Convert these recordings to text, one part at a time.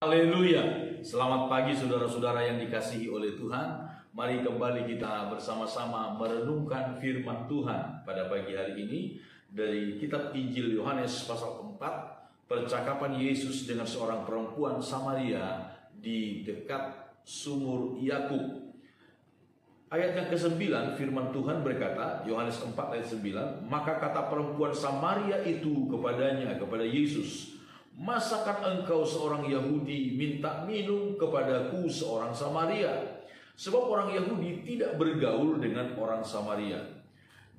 Haleluya. Selamat pagi saudara-saudara yang dikasihi oleh Tuhan. Mari kembali kita bersama-sama merenungkan firman Tuhan pada pagi hari ini dari kitab Injil Yohanes pasal 4, percakapan Yesus dengan seorang perempuan Samaria di dekat sumur Yakub. Ayat yang ke-9 firman Tuhan berkata, Yohanes 4 ayat 9, maka kata perempuan Samaria itu kepadanya, kepada Yesus, masakan engkau seorang Yahudi minta minum kepadaku seorang Samaria? Sebab orang Yahudi tidak bergaul dengan orang Samaria.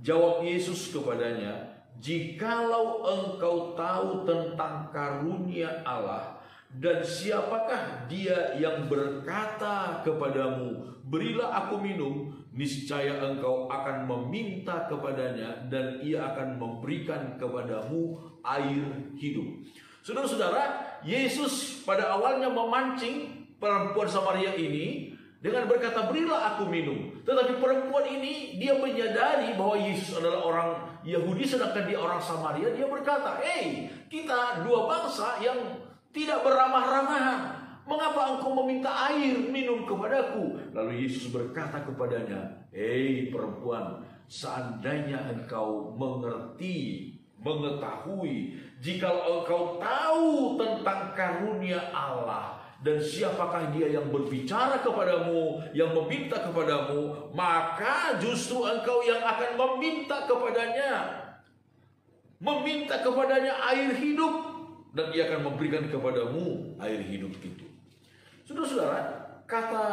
Jawab Yesus kepadanya, jikalau engkau tahu tentang karunia Allah dan siapakah dia yang berkata kepadamu, berilah aku minum, niscaya engkau akan meminta kepadanya dan ia akan memberikan kepadamu air hidup. Saudara-saudara, Yesus pada awalnya memancing perempuan Samaria ini dengan berkata, berilah aku minum. Tetapi perempuan ini, dia menyadari bahwa Yesus adalah orang Yahudi sedangkan dia orang Samaria. Dia berkata, kita dua bangsa yang tidak beramah-ramahan. Mengapa engkau meminta air minum kepadaku? Lalu Yesus berkata kepadanya, perempuan, seandainya engkau mengetahui, jikalau engkau tahu tentang karunia Allah dan siapakah dia yang berbicara kepadamu, yang meminta kepadamu, maka justru engkau yang akan meminta kepadanya air hidup, dan ia akan memberikan kepadamu air hidup itu. Saudara-saudara, kata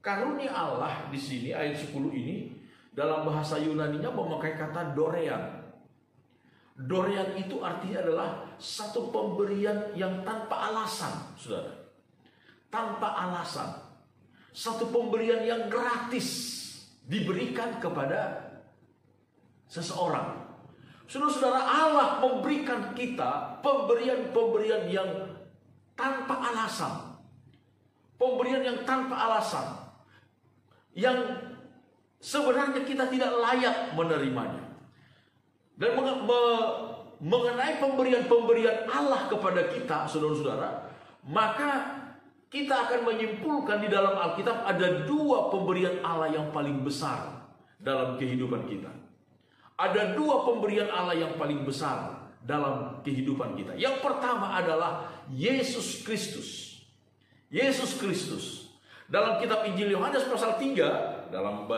karunia Allah di sini ayat 10 ini dalam bahasa Yunaninya memakai kata dorean. Dorean itu artinya adalah satu pemberian yang tanpa alasan, saudara. Tanpa alasan. Satu pemberian yang gratis diberikan kepada seseorang. Saudara-saudara, Allah memberikan kita pemberian-pemberian yang tanpa alasan. Pemberian yang tanpa alasan. Yang sebenarnya kita tidak layak menerimanya. Dan mengenai pemberian-pemberian Allah kepada kita, saudara-saudara, maka kita akan menyimpulkan di dalam Alkitab ada dua pemberian Allah yang paling besar dalam kehidupan kita. Ada dua pemberian Allah yang paling besar dalam kehidupan kita. Yang pertama adalah Yesus Kristus. Yesus Kristus. Dalam kitab Injil Yohanes pasal 3, dalam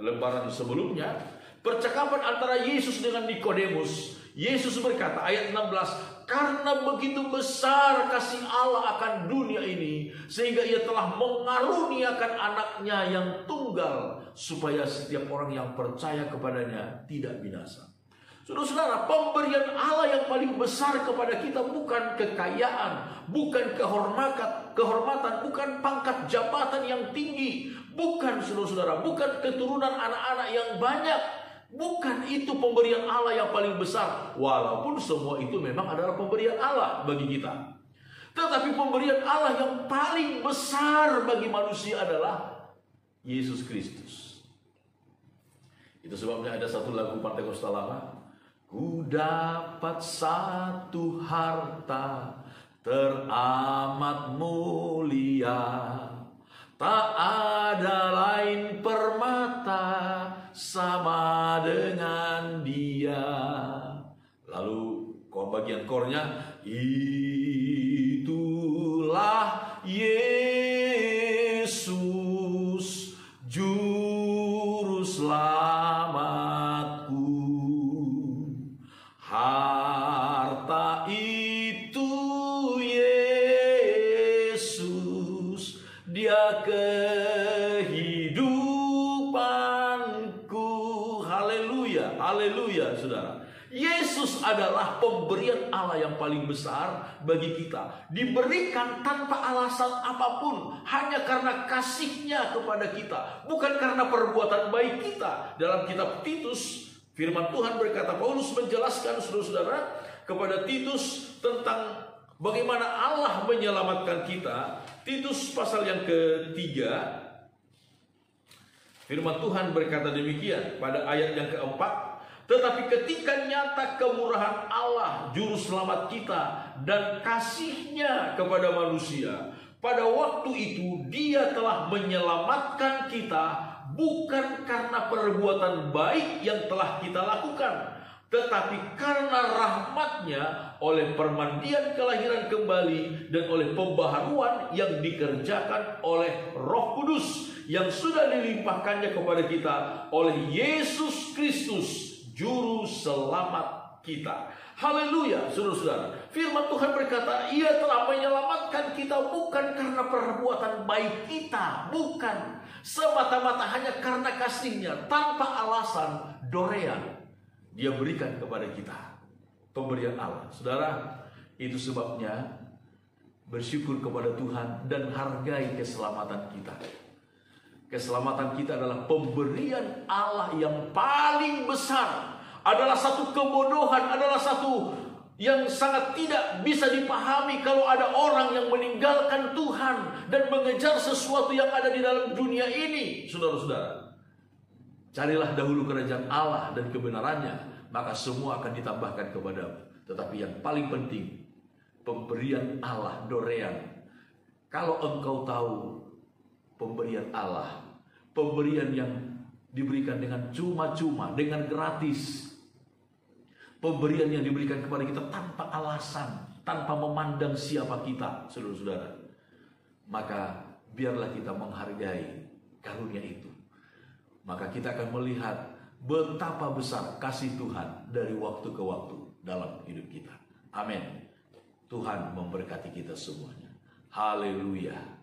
lembaran sebelumnya, percakapan antara Yesus dengan Nikodemus. Yesus berkata ayat 16, karena begitu besar kasih Allah akan dunia ini, sehingga ia telah mengaruniakan anaknya yang tunggal, supaya setiap orang yang percaya kepadanya tidak binasa. Saudara-saudara, pemberian Allah yang paling besar kepada kita bukan kekayaan, bukan kehormatan, bukan pangkat jabatan yang tinggi, bukan, saudara-saudara, bukan keturunan anak-anak yang banyak. Bukan itu pemberian Allah yang paling besar. Walaupun semua itu memang adalah pemberian Allah bagi kita. Tetapi pemberian Allah yang paling besar bagi manusia adalah Yesus Kristus. Itu sebabnya ada satu lagu Pantekosta lama. Ku dapat satu harta teramat mulia, tak ada lain permata sama dengan dia. Lalu bagian kornya, itulah Yesus juru selamatku. Harta itu Yesus, dia kehidupanku. Haleluya, haleluya, saudara. Yesus adalah pemberian Allah yang paling besar bagi kita. Diberikan tanpa alasan apapun, hanya karena kasihnya kepada kita, bukan karena perbuatan baik kita. Dalam kitab Titus, firman Tuhan berkata, Paulus menjelaskan saudara-saudara kepada Titus tentang bagaimana Allah menyelamatkan kita. Titus pasal yang ketiga, firman Tuhan berkata demikian pada ayat yang keempat, tetapi ketika nyata kemurahan Allah juru selamat kita dan kasih-Nya kepada manusia. Pada waktu itu Dia telah menyelamatkan kita bukan karena perbuatan baik yang telah kita lakukan, tetapi karena rahmat-Nya oleh permandian kelahiran kembali dan oleh pembaharuan yang dikerjakan oleh Roh Kudus yang sudah dilimpahkannya kepada kita oleh Yesus Kristus, Juru Selamat kita. Haleluya, saudara-saudara. Firman Tuhan berkata, Ia telah menyelamatkan kita bukan karena perbuatan baik kita, bukan. Semata-mata hanya karena kasih-Nya, tanpa alasan dorean. Dia berikan kepada kita pemberian Allah. Saudara, itu sebabnya bersyukur kepada Tuhan dan hargai keselamatan kita. Keselamatan kita adalah pemberian Allah yang paling besar. Adalah satu kebodohan, adalah satu yang sangat tidak bisa dipahami kalau ada orang yang meninggalkan Tuhan dan mengejar sesuatu yang ada di dalam dunia ini. Saudara-saudara, carilah dahulu kerajaan Allah dan kebenarannya, maka semua akan ditambahkan kepadamu. Tetapi yang paling penting, pemberian Allah dorean. Kalau engkau tahu pemberian Allah, pemberian yang diberikan dengan cuma-cuma, dengan gratis, pemberian yang diberikan kepada kita tanpa alasan, tanpa memandang siapa kita, saudara-saudara, maka biarlah kita menghargai karunia itu. Maka kita akan melihat betapa besar kasih Tuhan dari waktu ke waktu dalam hidup kita. Amin. Tuhan memberkati kita semuanya. Haleluya.